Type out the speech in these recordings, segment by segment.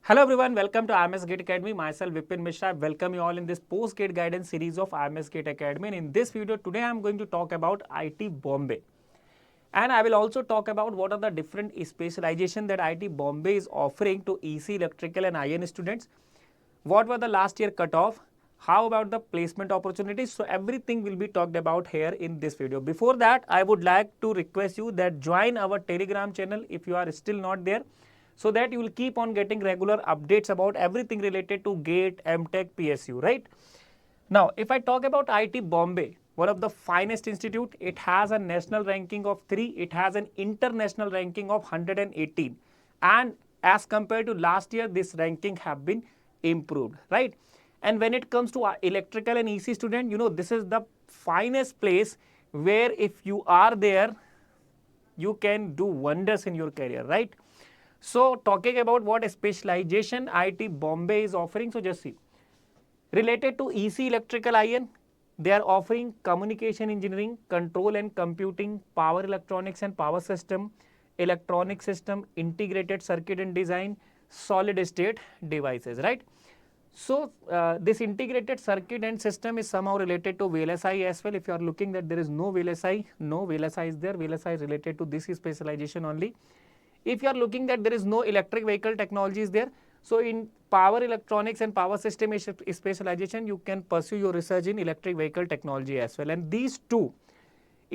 Hello everyone, welcome to IMS Gate Academy. Myself Vipin Mishra. I welcome you all in this post-gate guidance series of IMS Gate Academy. And in this video today I am going to talk about IIT Bombay. And I will also talk about what are the different specialization that IIT Bombay is offering to EC, electrical and IN students. What were the last year cutoff? How about the placement opportunities? So everything will be talked about here in this video. Before that, I would like to request you that join our Telegram channel if you are still not there, so that you will keep on getting regular updates about everything related to GATE, MTech, PSU, right? Now, if I talk about IIT Bombay, one of the finest institute, it has a national ranking of 3, it has an international ranking of 118, and as compared to last year, this ranking have been improved, right? And when it comes to electrical and EC student, this is the finest place where if you are there, you can do wonders in your career, right? So talking about what specialization IIT Bombay is offering, so just see. Related to EC Electrical IN, they are offering communication engineering, control and computing, power electronics and power system, electronic system, integrated circuit and design, solid state devices, right? So this integrated circuit and system is somehow related to VLSI as well. If you are looking that there is no VLSI, no VLSI is there. VLSI is related to this specialization only. If you are looking that there is no electric vehicle technology is there, so in power electronics and power system specialization, you can pursue your research in electric vehicle technology as well. And these two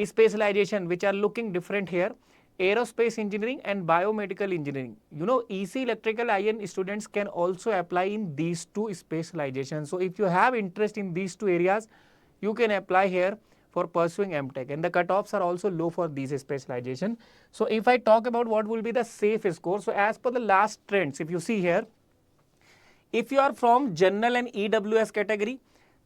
specialization which are looking different here, aerospace engineering and biomedical engineering. EC electrical IN students can also apply in these two specializations. So if you have interest in these two areas, you can apply here for pursuing MTech, and the cutoffs are also low for these specialization. So if I talk about what will be the safe score, so as per the last trends, if you see here, if you are from general and EWS category,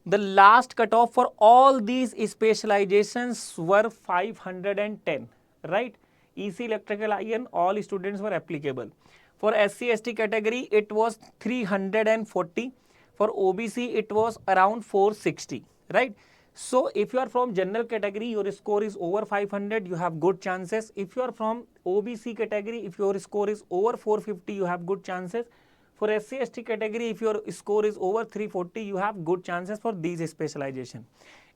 the last cutoff for all these specializations were 510, right? EC electrical IN, all students were applicable. For SC ST category, it was 340. For OBC, it was around 460, right? So if you are from general category, your score is over 500, you have good chances. If you are from OBC category, if your score is over 450, you have good chances. For SC ST category, if your score is over 340, you have good chances for these specialization.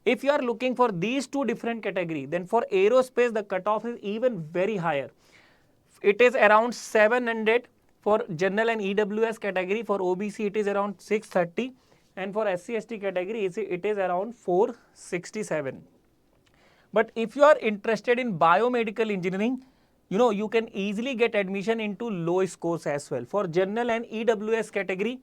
If you are looking for these two different category, then for aerospace, the cutoff is even very higher. It is around 700 for general and EWS category. For OBC, it is around 630. And for SC ST category, it is around 467. But if you are interested in biomedical engineering, you can easily get admission into low scores as well. For general and EWS category,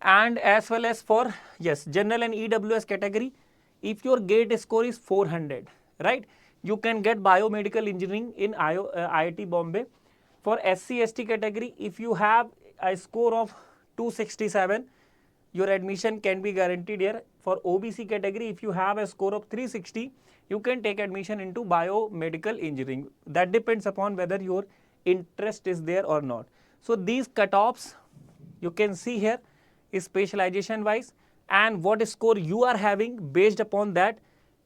and as well as for, general and EWS category, if your GATE score is 400, right, you can get biomedical engineering in IIT Bombay. For SC ST category, if you have a score of 267, your admission can be guaranteed here. For OBC category, if you have a score of 360, you can take admission into biomedical engineering. That depends upon whether your interest is there or not. So these cutoffs you can see here is specialization wise, and what score you are having. Based upon that,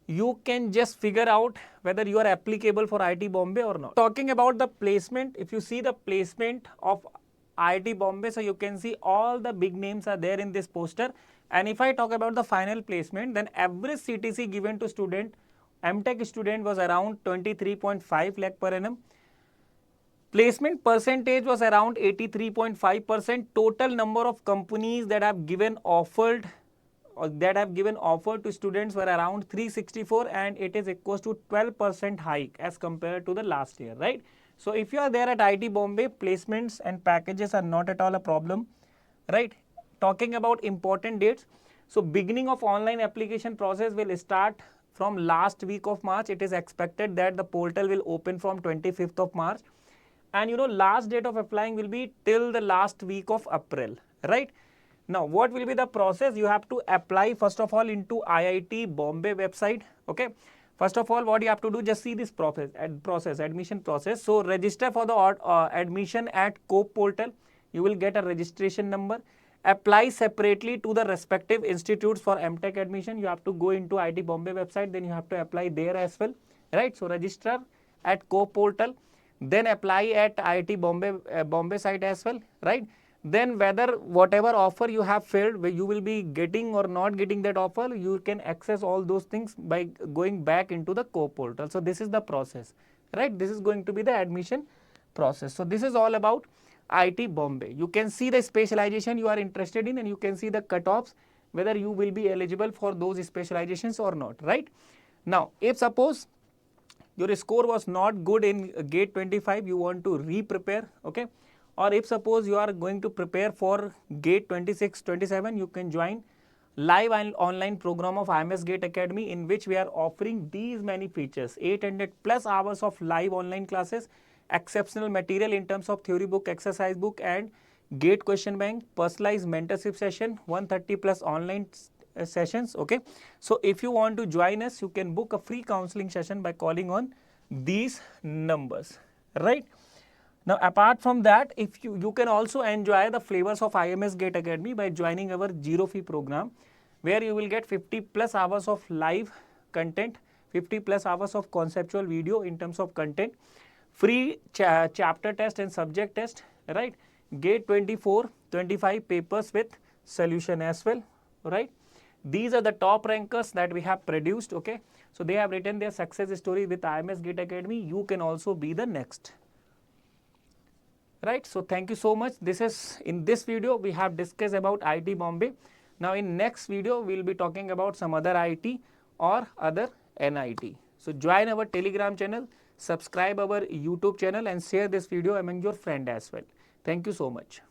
you can just figure out whether you are applicable for IIT Bombay or not. Talking about the placement, if you see the placement of IIT Bombay, so you can see all the big names are there in this poster. And if I talk about the final placement, then average CTC given to student, MTech student, was around 23.5 lakh per annum. Placement percentage was around 83.5%. Total number of companies that have given offered or that have given offer to students were around 364, and it is equals to 12% hike as compared to the last year, right? So if you are there at IIT Bombay, placements and packages are not at all a problem, right? Talking about important dates, so beginning of online application process will start from last week of March. It is expected that the portal will open from 25th of March, and last date of applying will be till the last week of April, right? Now, what will be the process? You have to apply first of all into IIT Bombay website. Okay. First of all, what you have to do, just see this admission process. So register for the admission at COPE portal. You will get a registration number. Apply separately to the respective institutes for MTech admission. You have to go into IIT Bombay website, then you have to apply there as well, right? So register at COPE portal, then apply at IIT Bombay site as well, right? then whether whatever offer you have filled, where you will be getting or not getting that offer, you can access all those things by going back into the co-portal. So this is the process, right? This is going to be the admission process. So this is all about IIT Bombay. You can see the specialization you are interested in, and you can see the cutoffs, whether you will be eligible for those specializations or not, right? Now, if suppose your score was not good in GATE 25, you want to re-prepare, okay? Or if suppose you are going to prepare for GATE 26, 27, you can join live and online program of IMS GATE Academy, in which we are offering these many features: 800 plus hours of live online classes, exceptional material in terms of theory book, exercise book, and GATE question bank, personalized mentorship session, 130 plus online sessions, okay? So if you want to join us, you can book a free counseling session by calling on these numbers, right? Now, apart from that, if you can also enjoy the flavors of IMS GATE Academy by joining our zero fee program, where you will get 50 plus hours of live content, 50 plus hours of conceptual video in terms of content, free chapter test and subject test, right? GATE 24, 25 papers with solution as well, right? These are the top rankers that we have produced, okay? So they have written their success story with IMS GATE Academy. You can also be the next, right? So thank you so much. This is, in this video we have discussed about IIT Bombay. Now in next video we will be talking about some other IIT or other NIT. So join our Telegram channel, subscribe our YouTube channel, and share this video among your friend as well. Thank you so much.